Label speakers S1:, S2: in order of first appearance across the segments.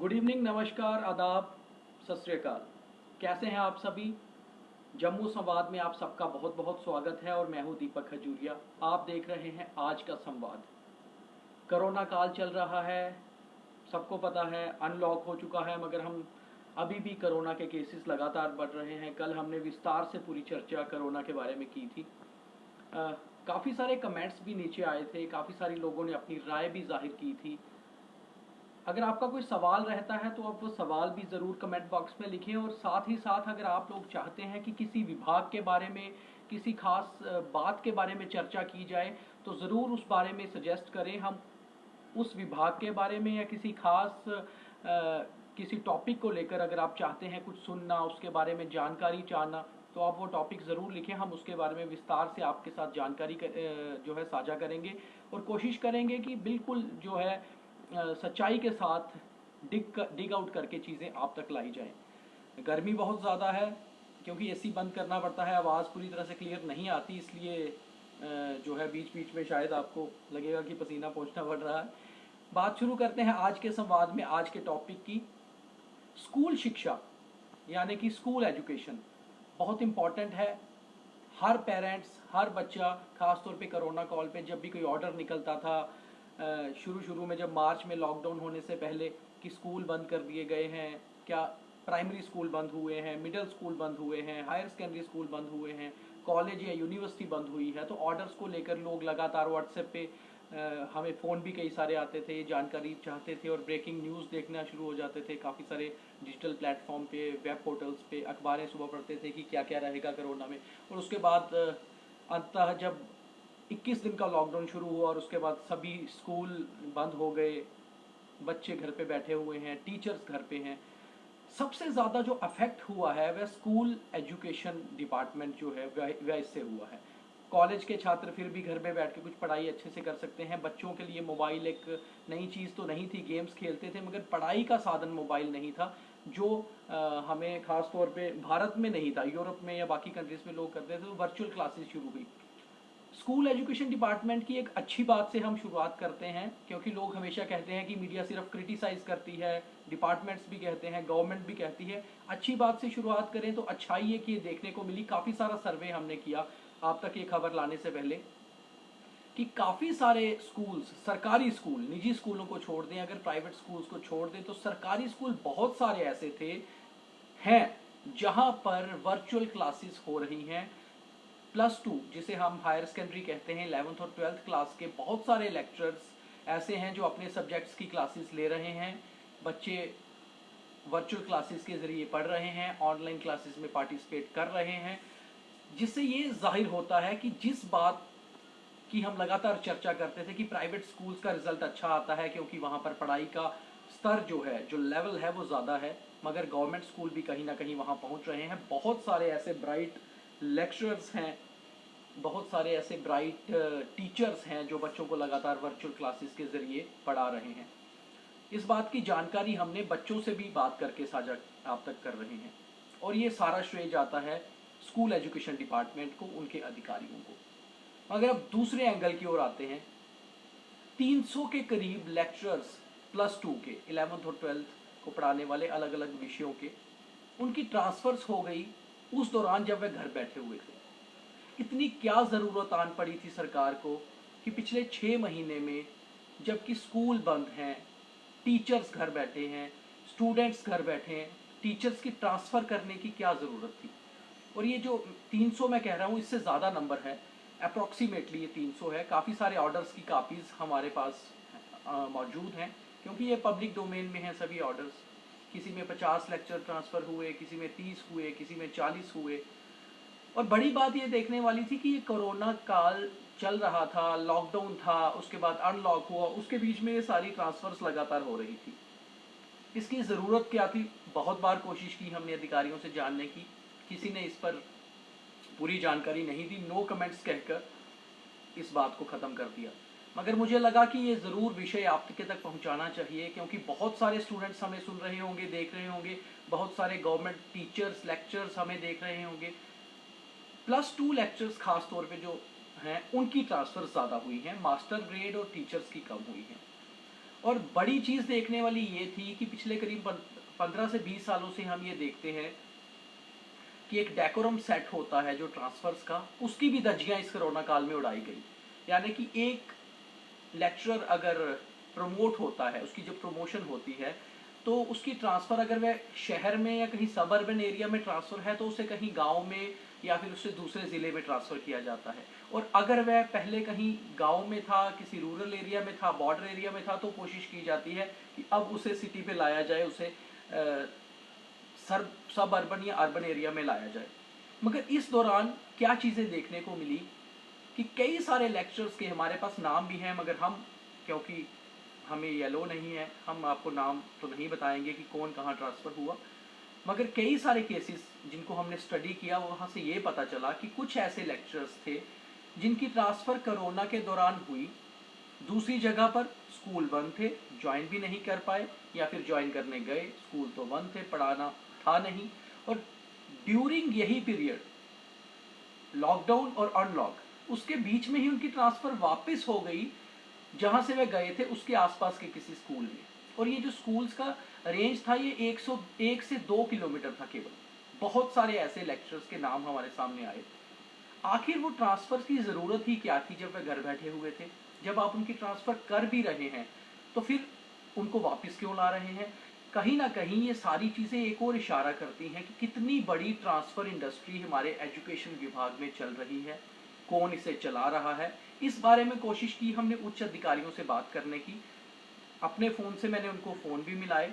S1: Good evening, नमस्कार, आदाब, सत श्री अकाल। कैसे हैं आप सभी? जम्मू संवाद में आप सबका बहुत बहुत स्वागत है और मैं हूं दीपक खजूरिया। आप देख रहे हैं आज का संवाद। कोरोना काल चल रहा है, सबको पता है, अनलॉक हो चुका है, मगर हम अभी भी कोरोना के केसेस लगातार बढ़ रहे हैं। कल हमने विस्तार से पूरी चर्चा कोरोना के बारे में की थी। काफ़ी सारे कमेंट्स भी नीचे आए थे, काफ़ी सारे लोगों ने अपनी राय भी जाहिर की थी। अगर आपका कोई सवाल रहता है तो आप वो सवाल भी ज़रूर कमेंट बॉक्स में लिखें, और साथ ही साथ अगर आप लोग चाहते हैं कि किसी विभाग के बारे में, किसी खास बात के बारे में चर्चा की जाए, तो ज़रूर उस बारे में सजेस्ट करें। हम उस विभाग के बारे में या किसी खास किसी टॉपिक को लेकर अगर आप चाहते हैं कुछ सुनना, उसके बारे में जानकारी जानना, तो आप वो टॉपिक ज़रूर लिखें। हम उसके बारे में विस्तार से आपके साथ जानकारी जो है साझा करेंगे, और कोशिश करेंगे कि बिल्कुल जो है सच्चाई के साथ डिग आउट करके चीज़ें आप तक लाई जाएं। गर्मी बहुत ज़्यादा है, क्योंकि एसी बंद करना पड़ता है, आवाज़ पूरी तरह से क्लियर नहीं आती, इसलिए जो है बीच बीच में शायद आपको लगेगा कि पसीना पोंछना पड़ रहा है। बात शुरू करते हैं आज के संवाद में, आज के टॉपिक की। स्कूल शिक्षा यानी कि स्कूल एजुकेशन बहुत इम्पॉर्टेंट है। हर पेरेंट्स, हर बच्चा, खासतौर पे कोरोना कॉल पे जब भी कोई ऑर्डर निकलता था, शुरू में जब मार्च में लॉकडाउन होने से पहले, कि स्कूल बंद कर दिए गए हैं, क्या प्राइमरी स्कूल बंद हुए हैं, मिडिल स्कूल बंद हुए हैं, हायर सेकेंडरी स्कूल बंद हुए हैं, कॉलेज या यूनिवर्सिटी बंद हुई है, तो ऑर्डर्स को लेकर लोग लगातार व्हाट्सएप पे हमें फ़ोन भी कई सारे आते थे, जानकारी चाहते थे, और ब्रेकिंग न्यूज़ देखना शुरू हो जाते थे। काफ़ी सारे डिजिटल प्लेटफॉर्म पे, वेब पोर्टल्स पे अखबारें सुबह पढ़ते थे कि क्या क्या रहेगा कोरोना में। और उसके बाद अंततः जब 21 दिन का लॉकडाउन शुरू हुआ और उसके बाद सभी स्कूल बंद हो गए, बच्चे घर पे बैठे हुए हैं, टीचर्स घर पे हैं, सबसे ज़्यादा जो अफेक्ट हुआ है वह स्कूल एजुकेशन डिपार्टमेंट जो है वह इससे हुआ है। कॉलेज के छात्र फिर भी घर में बैठ के कुछ पढ़ाई अच्छे से कर सकते हैं। बच्चों के लिए मोबाइल एक नई चीज़ तो नहीं थी, गेम्स खेलते थे, मगर पढ़ाई का साधन मोबाइल नहीं था, जो हमें ख़ास तौर पे भारत में नहीं था, यूरोप में या बाकी कंट्रीज़ में लोग करते थे। तो वर्चुअल क्लासेस शुरू हुई। स्कूल एजुकेशन डिपार्टमेंट की एक अच्छी बात से हम शुरुआत करते हैं, क्योंकि लोग हमेशा कहते हैं कि मीडिया सिर्फ क्रिटिसाइज़ करती है, डिपार्टमेंट्स भी कहते हैं, गवर्नमेंट भी कहती है। अच्छी बात से शुरुआत करें तो अच्छाई है कि ये देखने को मिली। काफ़ी सारा सर्वे हमने किया आप तक ये खबर लाने से पहले, कि काफ़ी सारे स्कूल्स, सरकारी स्कूल, निजी स्कूलों को छोड़ दें, अगर प्राइवेट स्कूल्स को छोड़ दें, तो सरकारी स्कूल बहुत सारे ऐसे थे हैं जहां पर वर्चुअल क्लासेस हो रही हैं। +2 जिसे हम हायर सेकेंडरी कहते हैं, 11th और 12th क्लास के बहुत सारे लेक्चरर्स ऐसे हैं जो अपने सब्जेक्ट्स की क्लासेस ले रहे हैं। बच्चे वर्चुअल क्लासेस के ज़रिए पढ़ रहे हैं, ऑनलाइन क्लासेस में पार्टिसिपेट कर रहे हैं, जिससे ये जाहिर होता है कि जिस बात की हम लगातार चर्चा करते थे कि प्राइवेट स्कूल्स का रिजल्ट अच्छा आता है क्योंकि वहाँ पर पढ़ाई का स्तर जो है, जो लेवल है वो ज़्यादा है, मगर गवर्नमेंट स्कूल भी कहीं ना कहीं वहाँ पहुँच रहे हैं। बहुत सारे ऐसे ब्राइट लेक्चरर्स हैं, बहुत सारे ऐसे ब्राइट टीचर्स हैं जो बच्चों को लगातार वर्चुअल क्लासेस के ज़रिए पढ़ा रहे हैं। इस बात की जानकारी हमने बच्चों से भी बात करके साझा आप तक कर रहे हैं, और ये सारा श्रेय जाता है स्कूल एजुकेशन डिपार्टमेंट को, उनके अधिकारियों को। अगर अब दूसरे एंगल की ओर आते हैं, 300 के करीब लेक्चरर्स +2 के, 11th और 12th को पढ़ाने वाले अलग अलग विषयों के, उनकी ट्रांसफर्स हो गई उस दौरान जब वे घर बैठे हुए थे। इतनी क्या ज़रूरत आन पड़ी थी सरकार को कि पिछले 6 महीने में, जबकि स्कूल बंद हैं, टीचर्स घर बैठे हैं, स्टूडेंट्स घर बैठे हैं, टीचर्स की ट्रांसफ़र करने की क्या ज़रूरत थी? और ये जो 300 मैं कह रहा हूँ, इससे ज़्यादा नंबर है, अप्रॉक्सीमेटली ये 300 है। काफ़ी सारे ऑर्डर्स की कापीज़ हमारे पास मौजूद हैं, क्योंकि ये पब्लिक डोमेन में हैं सभी ऑर्डर्स। किसी में 50 लेक्चर ट्रांसफ़र हुए, किसी में 30 हुए, किसी में 40 हुए। और बड़ी बात ये देखने वाली थी कि ये कोरोना काल चल रहा था, लॉकडाउन था, उसके बाद अनलॉक हुआ, उसके बीच में ये सारी ट्रांसफर्स लगातार हो रही थी। इसकी ज़रूरत क्या थी? बहुत बार कोशिश की हमने अधिकारियों से जानने की, किसी ने इस पर पूरी जानकारी नहीं दी, नो कमेंट्स कहकर इस बात को ख़त्म कर दिया। मगर मुझे लगा कि ये ज़रूर विषय आप तक पहुंचाना चाहिए, क्योंकि बहुत सारे स्टूडेंट्स हमें सुन रहे होंगे, देख रहे होंगे, बहुत सारे गवर्नमेंट टीचर्स, लेक्चर्स हमें देख रहे होंगे। +2 लेक्चर्स खास तौर पे जो हैं, उनकी ट्रांसफ़र ज़्यादा हुई हैं, मास्टर ग्रेड और टीचर्स की कम हुई हैं। और बड़ी चीज़ देखने वाली ये थी कि पिछले करीब 15 से 20 सालों से हम ये देखते हैं कि एक डेकोरम सेट होता है जो ट्रांसफर्स का, उसकी भी धज्जियां इस कोरोना काल में उड़ाई गई। यानी कि एक लेक्चरर अगर प्रमोट होता है, उसकी जो प्रमोशन होती है, तो उसकी ट्रांसफ़र अगर वह शहर में या कहीं सब अर्बन एरिया में ट्रांसफ़र है तो उसे कहीं गांव में या फिर उससे दूसरे ज़िले में ट्रांसफ़र किया जाता है। और अगर वह पहले कहीं गांव में था, किसी रूरल एरिया में था, बॉर्डर एरिया में था, तो कोशिश की जाती है कि अब उसे सिटी पे लाया जाए, उसे सब अर्बन या अर्बन एरिया में लाया जाए। मगर इस दौरान क्या चीज़ें देखने को मिली कि कई सारे लेक्चर्स के हमारे पास नाम भी हैं, मगर हम, क्योंकि हमें येलो नहीं है, हम आपको नाम तो नहीं बताएंगे कि कौन कहाँ ट्रांसफ़र हुआ, मगर कई सारे केसेस जिनको हमने स्टडी किया वहाँ से ये पता चला कि कुछ ऐसे लेक्चर्स थे जिनकी ट्रांसफ़र कोरोना के दौरान हुई, दूसरी जगह पर स्कूल बंद थे, ज्वाइन भी नहीं कर पाए, या फिर ज्वाइन करने गए, स्कूल तो बंद थे, पढ़ाना था नहीं, और ड्यूरिंग यही पीरियड लॉकडाउन और अनलॉक उसके बीच में ही उनकी ट्रांसफ़र वापस हो गई जहां से वे गए थे उसके आसपास के किसी स्कूल में। और ये जो स्कूल्स का रेंज था ये 101 से 2 किलोमीटर था केवल। बहुत सारे ऐसे लेक्चर्स के नाम हमारे सामने आए। आखिर वो ट्रांसफ़र की ज़रूरत ही क्या थी जब वे घर बैठे हुए थे? जब आप उनकी ट्रांसफ़र कर भी रहे हैं तो फिर उनको वापस क्यों ला रहे हैं? कहीं ना कहीं ये सारी चीज़ें एक और इशारा करती हैं कि कितनी बड़ी ट्रांसफ़र इंडस्ट्री हमारे एजुकेशन विभाग में चल रही है, कौन इसे चला रहा है। इस बारे में कोशिश की हमने उच्च अधिकारियों से बात करने की। अपने फ़ोन से मैंने उनको फ़ोन भी मिलाए,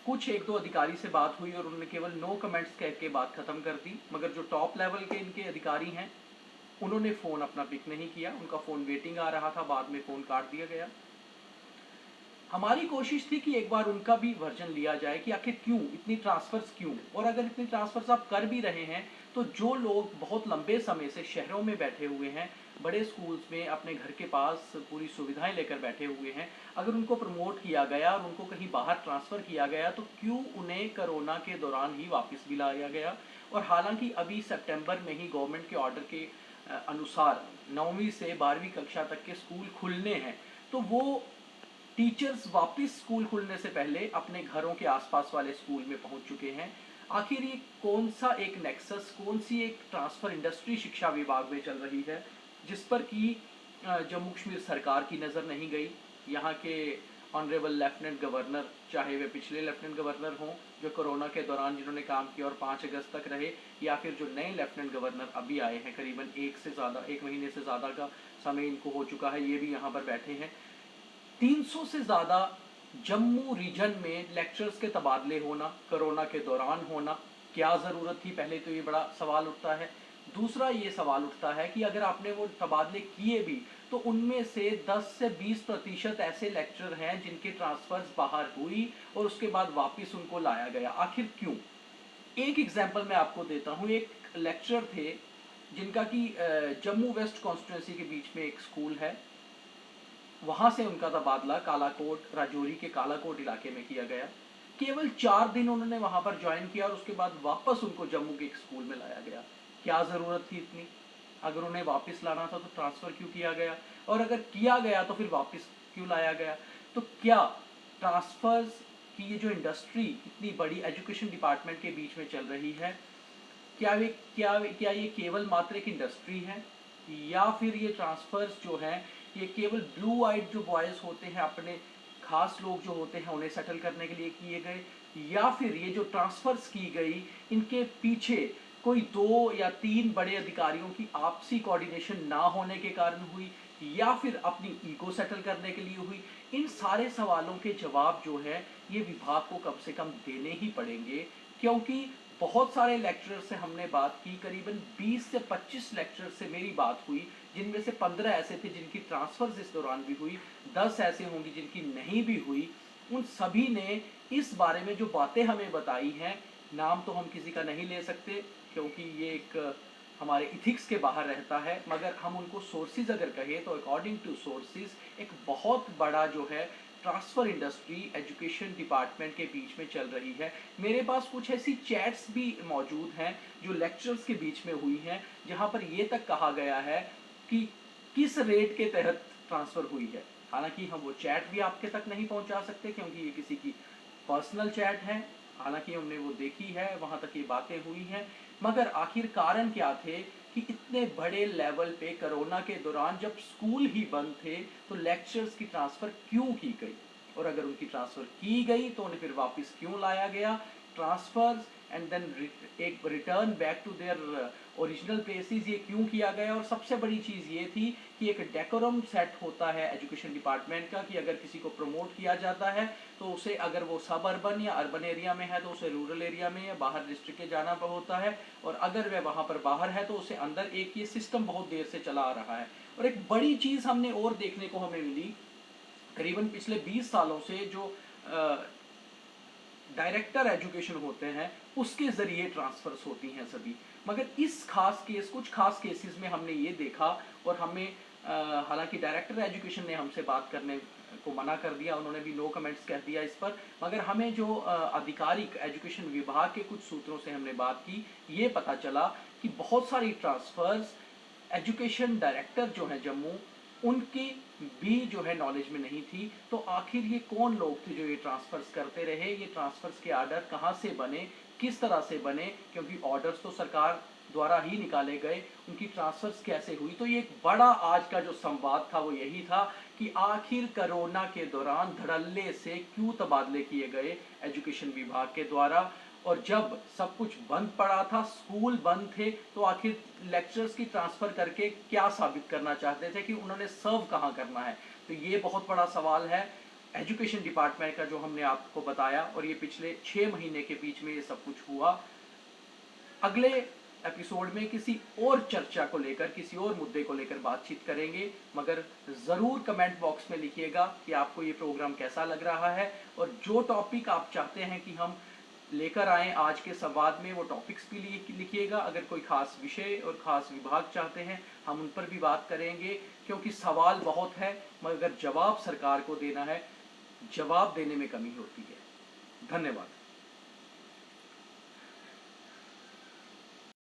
S1: कुछ एक दो अधिकारी से बात हुई और उन्होंने केवल नो कमेंट्स कह के बात ख़त्म कर दी। मगर जो टॉप लेवल के इनके अधिकारी हैं उन्होंने फ़ोन अपना पिक नहीं किया, उनका फ़ोन वेटिंग आ रहा था, बाद में फ़ोन काट दिया गया। हमारी कोशिश थी कि एक बार उनका भी वर्जन लिया जाए कि आखिर क्यों इतनी ट्रांसफ़र्स क्यों, और अगर इतनी ट्रांसफ़र्स आप कर भी रहे हैं तो जो लोग बहुत लंबे समय से शहरों में बैठे हुए हैं, बड़े स्कूल्स में अपने घर के पास पूरी सुविधाएं लेकर बैठे हुए हैं, अगर उनको प्रमोट किया गया और उनको कहीं बाहर ट्रांसफ़र किया गया तो क्यों उन्हें कोरोना के दौरान ही वापस भी लाया गया। और हालांकि अभी सितंबर में ही गवर्नमेंट के ऑर्डर के अनुसार 9वीं से 12वीं कक्षा तक के स्कूल खुलने हैं, तो वो टीचर्स वापस स्कूल खुलने से पहले अपने घरों के आसपास वाले स्कूल में पहुंच चुके हैं। आखिर ये कौन सा एक नेक्सस, कौन सी एक ट्रांसफ़र इंडस्ट्री शिक्षा विभाग में चल रही है जिस पर कि जम्मू कश्मीर सरकार की नज़र नहीं गई। यहाँ के ऑनरेबल लेफ्टिनेंट गवर्नर, चाहे वे पिछले लेफ्टिनेंट गवर्नर हों जो कोरोना के दौरान जिन्होंने काम किया और 5 अगस्त तक रहे, या फिर जो नए लेफ्टिनेंट गवर्नर अभी आए हैं, करीबन एक महीने से ज़्यादा का समय इनको हो चुका है, ये भी यहाँ पर बैठे हैं। 300 से ज़्यादा जम्मू रीजन में लेक्चर्स के तबादले होना, कोरोना के दौरान होना, क्या ज़रूरत थी? पहले तो ये बड़ा सवाल उठता है। दूसरा ये सवाल उठता है कि अगर आपने वो तबादले किए भी तो उनमें से 10 से 20% ऐसे लेक्चर हैं जिनके ट्रांसफ़र्स बाहर हुई और उसके बाद वापस उनको लाया गया। आखिर क्यों? एक एग्जाम्पल मैं आपको देता हूँ। एक लेक्चर थे जिनका कि जम्मू वेस्ट कॉन्स्टिट्यूंसी के बीच में एक स्कूल है, वहां से उनका तबादला कालाकोट, राजौरी के कालाकोट इलाके में किया गया। केवल 4 दिन उन्होंने वहां पर ज्वाइन किया और उसके बाद वापस उनको जम्मू के एक स्कूल में लाया गया। क्या ज़रूरत थी इतनी? अगर उन्हें वापस लाना था तो ट्रांसफ़र क्यों किया गया, और अगर किया गया तो फिर वापस क्यों लाया गया? तो क्या ट्रांसफ़र्स की ये जो इंडस्ट्री इतनी बड़ी एजुकेशन डिपार्टमेंट के बीच में चल रही है, क्या ये केवल मात्र एक इंडस्ट्री है, या फिर ये ट्रांसफ़र्स जो हैं ये केवल ब्लू आइड जो बॉयज़ होते हैं, अपने खास लोग जो होते हैं उन्हें सेटल करने के लिए किए गए, या फिर ये जो ट्रांसफ़र्स की गई इनके पीछे कोई 2 या 3 बड़े अधिकारियों की आपसी कोऑर्डिनेशन ना होने के कारण हुई, या फिर अपनी ईगो सेटल करने के लिए हुई? इन सारे सवालों के जवाब जो है ये विभाग को कम से कम देने ही पड़ेंगे, क्योंकि बहुत सारे लेक्चरर से हमने बात की, करीबन 20 से 25 लेक्चरर से मेरी बात हुई, जिनमें से 15 ऐसे थे जिनकी ट्रांसफ़र्स इस दौरान भी हुई, 10 ऐसे होंगी जिनकी नहीं भी हुई। उन सभी ने इस बारे में जो बातें हमें बताई हैं, नाम तो हम किसी का नहीं ले सकते क्योंकि ये एक हमारे इथिक्स के बाहर रहता है, मगर हम उनको सोर्सेज अगर कहें तो अकॉर्डिंग टू सोर्सेज एक बहुत बड़ा जो है ट्रांसफ़र इंडस्ट्री एजुकेशन डिपार्टमेंट के बीच में चल रही है। मेरे पास कुछ ऐसी चैट्स भी मौजूद हैं जो लेक्चर्स के बीच में हुई हैं, जहां पर ये तक कहा गया है कि किस रेट के तहत ट्रांसफ़र हुई है। हालांकि हम वो चैट भी आपके तक नहीं पहुंचा सकते क्योंकि ये किसी की पर्सनल चैट है। हालांकि हमने वो देखी है, वहाँ तक ये बातें हुई हैं, मगर आखिर कारण क्या थे कि इतने बड़े लेवल पे कोरोना के दौरान जब स्कूल ही बंद थे तो लेक्चर्स की ट्रांसफ़र क्यों की गई, और अगर उनकी ट्रांसफ़र की गई तो उन्हें फिर वापस क्यों लाया गया। ट्रांसफर्स एंड देन एक return back to their original places ये क्यों किया गया। और सबसे बड़ी चीज़ ये थी कि एक डेकोरम सेट होता है एजुकेशन डिपार्टमेंट का कि अगर किसी को प्रमोट किया जाता है तो उसे, अगर वो सब अर्बन या अर्बन एरिया में है तो उसे रूरल एरिया में या बाहर डिस्ट्रिक्ट के जाना होता है, और अगर वह वहाँ पर बाहर है तो उसे अंदर। एक ये सिस्टम बहुत देर से चला आ रहा है। और एक बड़ी चीज़ हमने और देखने को हमें मिली, करीबन पिछले 20 सालों से जो डायरेक्टर एजुकेशन होते हैं उसके ज़रिए ट्रांसफ़र्स होती हैं सभी। मगर इस खास केस, कुछ खास केसेस में हमने ये देखा, और हमें हालांकि डायरेक्टर एजुकेशन ने हमसे बात करने को मना कर दिया, उन्होंने भी नो कमेंट्स कह दिया इस पर, मगर हमें जो आधिकारिक एजुकेशन विभाग के कुछ सूत्रों से हमने बात की, ये पता चला कि बहुत सारी ट्रांसफ़र्स एजुकेशन डायरेक्टर जो हैं जम्मू, उनकी भी जो है नॉलेज में नहीं थी। तो आखिर ये कौन लोग थे जो ये ट्रांसफर्स करते रहे, ये ट्रांसफर्स के आर्डर कहाँ से बने, किस तरह से बने, क्योंकि ऑर्डर्स तो सरकार द्वारा ही निकाले गए, उनकी ट्रांसफर्स कैसे हुई। तो ये एक बड़ा आज का जो संवाद था वो यही था कि आखिर कोरोना के दौरान धड़ल्ले से क्यों तबादले किए गए एजुकेशन विभाग के द्वारा, और जब सब कुछ बंद पड़ा था, स्कूल बंद थे, तो आखिर लेक्चर्स की ट्रांसफ़र करके क्या साबित करना चाहते थे कि उन्होंने सर्व कहाँ करना है। तो ये बहुत बड़ा सवाल है एजुकेशन डिपार्टमेंट का जो हमने आपको बताया, और ये पिछले 6 महीने के बीच में ये सब कुछ हुआ। अगले एपिसोड में किसी और चर्चा को लेकर, किसी और मुद्दे को लेकर बातचीत करेंगे, मगर ज़रूर कमेंट बॉक्स में लिखिएगा कि आपको ये प्रोग्राम कैसा लग रहा है, और जो टॉपिक आप चाहते हैं कि हम लेकर आएँ आज के संवाद में, वो टॉपिक्स भी लिखिएगा। अगर कोई खास विषय और खास विभाग चाहते हैं, हम उन पर भी बात करेंगे, क्योंकि सवाल बहुत है मगर जवाब सरकार को देना है, जवाब देने में कमी होती है। धन्यवाद।